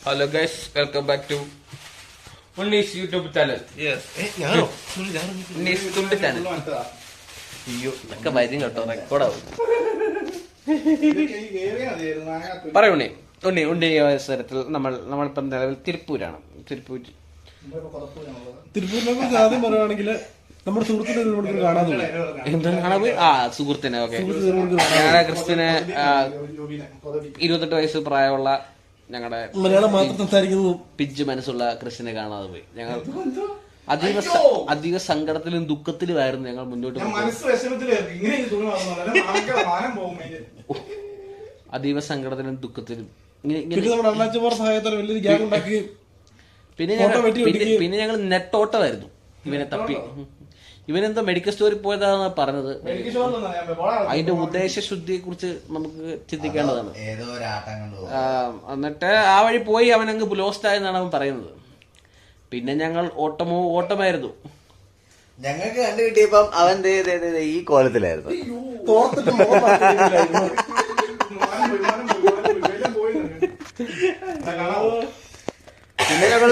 Hello guys, welcome back to Unni's YouTube channel. Yes. Unni's YouTube channel. അയ്യോ ഒക്കെ വരും കേട്ടോ, റെക്കോർഡാവും. പറയൂ ഉണ്ണി. ഉണ്ണി ഈ അവസരത്തിൽ നമ്മളിപ്പം നിലവിൽ തിരുപ്പൂരാണ്. തിരുപ്പൂരിനെ ആദ്യം പറയുവാണെങ്കിൽ നമ്മുടെ സുഹൃത്തിനെ കാണാൻ സുഹൃത്തിനെ ഓക്കെ. ഞങ്ങളുടെ ക്രിസ്ത്യന് 28 വയസ്സ് പ്രായമുള്ള ഞങ്ങളുടെ മലയാളം മാത്രം സംസാരിക്കുന്നത് പിഞ്ച് മനസ്സുള്ള ക്രിസ്ത്യനെ കാണാതെ പോയി. ഞങ്ങൾ അധിക സങ്കടത്തിലും ദുഃഖത്തിലുമായിരുന്നു ഞങ്ങൾ മുന്നോട്ട് അതീവ സങ്കടത്തിലും ദുഃഖത്തിലും. പിന്നെ ഞങ്ങൾ നെട്ടോട്ടമായിരുന്നു ഇവനെ തപ്പി. ഇവനെന്തോ മെഡിക്കൽ സ്റ്റോറിൽ പോയതാണെന്ന് പറഞ്ഞത്. അതിന്റെ ഉദ്ദേശശുദ്ധിയെ കുറിച്ച് നമുക്ക് ചിന്തിക്കേണ്ടതാണ്. എന്നിട്ട് ആ വഴി പോയി അവൻ അങ്ങ് ലോസ്റ്റ് ആയെന്നാണ് അവൻ പറയുന്നത്. പിന്നെ ഞങ്ങൾ ഓട്ടമായിരുന്നു. ഞങ്ങൾക്ക് കണ്ടു കിട്ടിയപ്പം അവൻ ഈ കോലത്തിലായിരുന്നു. പിന്നെ ഞങ്ങൾ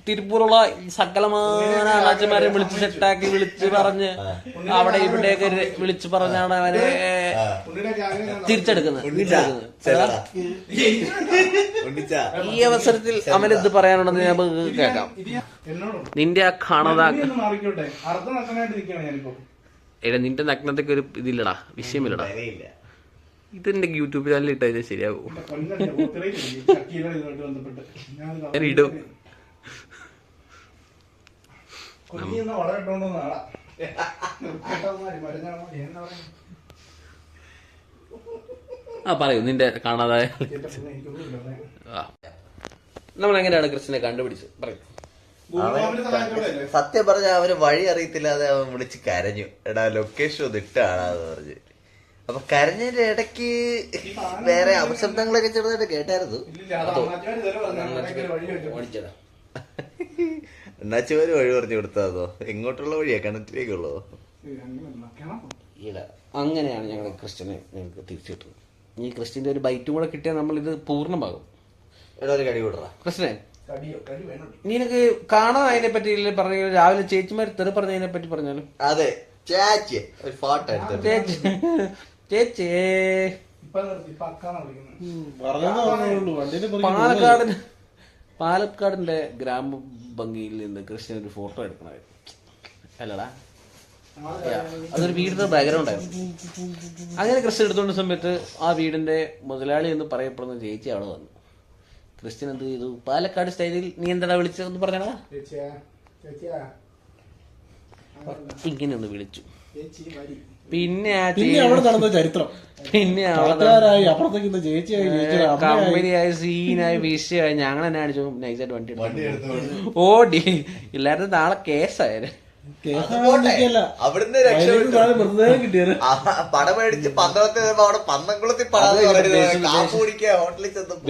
തിരുപ്പൂരുള്ള സകലമാന അണ്ണാച്ചിമാരെ വിളിച്ച് സെറ്റാക്കി വിളിച്ച് പറഞ്ഞ് അവിടെ ഇവിടെയൊക്കെ വിളിച്ചു പറഞ്ഞാണ് അവനെ തിരിച്ചെടുക്കുന്നത്. ഈ അവസരത്തിൽ അവൻ എന്ത് പറയാനുണ്ടെന്ന് നമുക്ക് കേൾക്കാം. നിന്റെ ആ കാണാതാ നിന്റെ നഗ്നതയ്ക്ക് ഒരു ഇതില്ലടാ, വിഷയമില്ലടാ. ഇതെന്റെ യൂട്യൂബ് ചാനലിൽ ഇട്ട് കഴിഞ്ഞാൽ ശരിയാവും. ഇടും. പറയൂ നിന്റെ കാണാതായ നമ്മൾ എങ്ങനെയാണ് ക്രിസ്ത്യനെ കണ്ടുപിടിച്ചത് പറയൂ. സത്യം പറഞ്ഞ അവന് വഴി അറിയത്തില്ലാതെ അവൻ വിളിച്ച് കരഞ്ഞു. എടാ ലൊക്കേഷൻ ഒന്ന് ഇട്ടാണെന്ന് പറഞ്ഞ്. അപ്പൊ കരഞ്ഞതിന്റെ ഇടയ്ക്ക് വേറെ അപശബ്ദങ്ങളൊക്കെ ചെറുതായിട്ട് കേട്ടായിരുന്നു. എണ്ണാച്ചുമാര് വഴി പറഞ്ഞു കൊടുത്താതോ? എങ്ങോട്ടുള്ള വഴിയാ? കിണറ്റിലേക്കുള്ളതോ? അങ്ങനെയാണ് ഞങ്ങൾ ക്രിസ്ത്യനെ ഞങ്ങൾക്ക് തിരിച്ചു കിട്ടുന്നത്. ഈ ക്രിസ്ത്യന്റെ ഒരു ബൈറ്റും കൂടെ കിട്ടിയാൽ നമ്മൾ ഇത് പൂർണ്ണമാകും. ഒരു കടി കൂടറ ക്രിസ്ത്യനെ, നിനക്ക് കാണാൻ അതിനെ പറ്റി പറഞ്ഞ രാവിലെ ചേച്ചിമാർ തെറി പറഞ്ഞതിനെ പറ്റി പറഞ്ഞാലും. അതെ ചേച്ചി ഒരു ഫോട്ടോ എടുത്തു. ചേച്ചി പാലക്കാടിന്റെ ഗ്രാമ ഭംഗിയിൽ നിന്ന് കൃഷ്ണൻ ഒരു ഫോട്ടോ എടുക്കണമായിരുന്നു. അല്ലടാ, അതൊരു വീടിന്റെ ബാക്ക്ഗ്രൗണ്ട് ആയിരുന്നു. അങ്ങനെ കൃഷ്ണൻ എടുത്തോണ്ട സമയത്ത് ആ വീടിന്റെ മുതലാളി എന്ന് പറയപ്പെടുന്ന ചേച്ചി അവിടെ വന്നു. ക്രിസ്ത്യൻ എന്ത് ചെയ്തു? പാലക്കാട് സ്റ്റൈലിൽ നീ എന്താ വിളിച്ചതെന്ന് പറഞ്ഞാ ഇങ്ങനെ ഒന്ന് വിളിച്ചു. പിന്നെ ചരിത്രം കമ്പനിയായി സീനായി വിഷയമായി. ഞങ്ങൾ തന്നെ അടിച്ചു നൈസായിട്ട് വണ്ടി ഓടി. ഇല്ലായിരുന്നു നാളെ കേസായത്. അവിടുന്ന് പടം മേടിച്ച് പന്തളത്തിൽ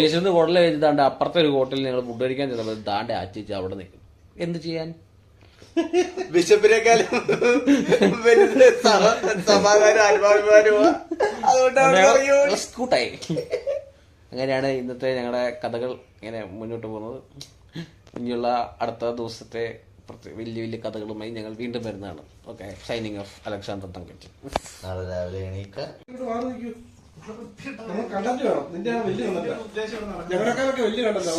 വിശന്ന് ഹോട്ടലിൽ വെച്ചിട്ടാണ്ട് അപ്പുറത്തെ ഒരു ഹോട്ടലിൽ ഞങ്ങൾ ഫുഡ് കഴിക്കാൻ ചെന്നപ്പോൾ താണ്ടെ ആച്ചിച്ച് അവിടെ നിൽക്കും. എന്ത് ചെയ്യാൻ? ബിഷപ്പിനേക്കാളും സമാധാനം അനുഭവമാരുമാ. സ്കൂട്ടായി. അങ്ങനെയാണ് ഇന്നത്തെ ഞങ്ങളുടെ കഥകൾ ഇങ്ങനെ മുന്നോട്ട് പോകുന്നത്. ഇനിയുള്ള അടുത്ത ദിവസത്തെ വലിയ വലിയ കഥകളുമായി ഞങ്ങൾ വീണ്ടും വരുന്നതാണ്. Okay, signing off Alexander Thankachan. നാളെ രാവിലെ എണീക്ക. കണ്ടന്റ് വേണം. നിന്റെ വലിയ ഞങ്ങളൊക്കെ വലിയ കണ്ടന്റ്